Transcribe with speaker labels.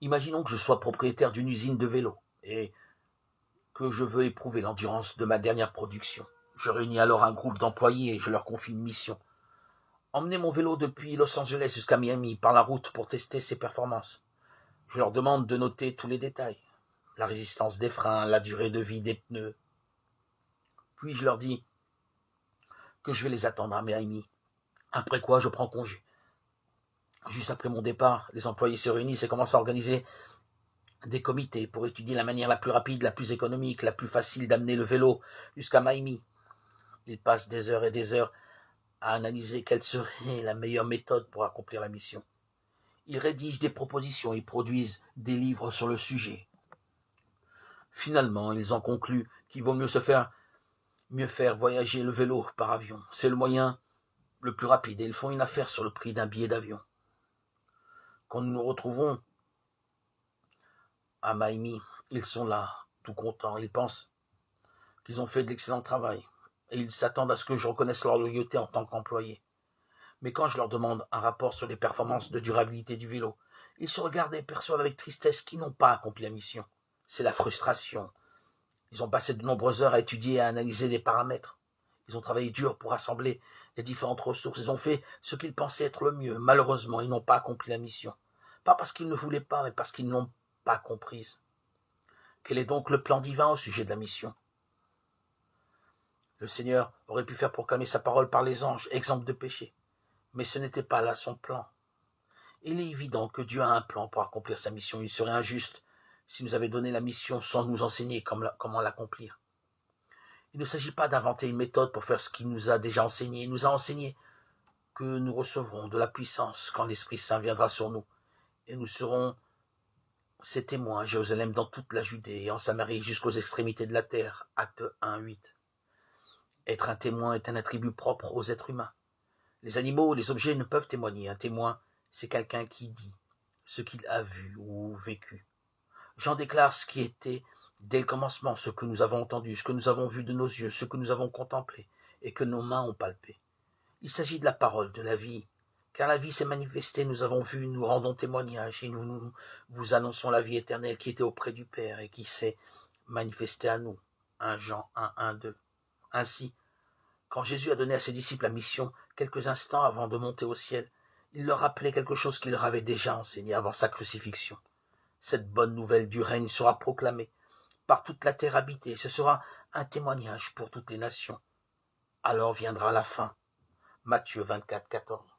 Speaker 1: Imaginons que je sois propriétaire d'une usine de vélos et que je veux éprouver l'endurance de ma dernière production. Je réunis alors un groupe d'employés et je leur confie une mission. Emmener mon vélo depuis Los Angeles jusqu'à Miami par la route pour tester ses performances. Je leur demande de noter tous les détails. La résistance des freins, la durée de vie des pneus. Puis je leur dis que je vais les attendre à Miami. Après quoi, je prends congé. Juste après mon départ, les employés se réunissent et commencent à organiser des comités pour étudier la manière la plus rapide, la plus économique, la plus facile d'amener le vélo jusqu'à Miami. Ils passent des heures et des heures à analyser quelle serait la meilleure méthode pour accomplir la mission. Ils rédigent des propositions et produisent des livres sur le sujet. Finalement, ils en concluent qu'il vaut mieux faire voyager le vélo par avion. C'est le moyen le plus rapide et ils font une affaire sur le prix d'un billet d'avion. Quand nous nous retrouvons à Miami, ils sont là, tout contents. Ils pensent qu'ils ont fait de l'excellent travail et ils s'attendent à ce que je reconnaisse leur loyauté en tant qu'employé. Mais quand je leur demande un rapport sur les performances de durabilité du vélo, ils se regardent et perçoivent avec tristesse qu'ils n'ont pas accompli la mission. C'est la frustration. Ils ont passé de nombreuses heures à étudier et à analyser les paramètres. Ils ont travaillé dur pour assembler les différentes ressources. Ils ont fait ce qu'ils pensaient être le mieux. Malheureusement, ils n'ont pas accompli la mission. Pas parce qu'ils ne voulaient pas, mais parce qu'ils ne l'ont pas comprise. Quel est donc le plan divin au sujet de la mission? Le Seigneur aurait pu faire proclamer sa parole par les anges, exemple de péché. Mais ce n'était pas là son plan. Il est évident que Dieu a un plan pour accomplir sa mission. Il serait injuste s'il nous avait donné la mission sans nous enseigner comment l'accomplir. Il ne s'agit pas d'inventer une méthode pour faire ce qu'il nous a déjà enseigné. Il nous a enseigné que nous recevrons de la puissance quand l'Esprit Saint viendra sur nous. Et nous serons ses témoins à Jérusalem, dans toute la Judée et en Samarie jusqu'aux extrémités de la terre. Acte 1, 8. Être un témoin est un attribut propre aux êtres humains. Les animaux, les objets ne peuvent témoigner. Un témoin, c'est quelqu'un qui dit ce qu'il a vu ou vécu. Jean déclare ce qui était dès le commencement, ce que nous avons entendu, ce que nous avons vu de nos yeux, ce que nous avons contemplé et que nos mains ont palpé. Il s'agit de la parole, de la vie, car la vie s'est manifestée, nous avons vu, nous rendons témoignage et nous vous annonçons la vie éternelle qui était auprès du Père et qui s'est manifestée à nous. 1 Jean 1, 1, 2. Ainsi, quand Jésus a donné à ses disciples la mission, quelques instants avant de monter au ciel, il leur rappelait quelque chose qu'il leur avait déjà enseigné avant sa crucifixion. Cette bonne nouvelle du règne sera proclamée par toute la terre habitée. Ce sera un témoignage pour toutes les nations. Alors viendra la fin. Matthieu 24, 14.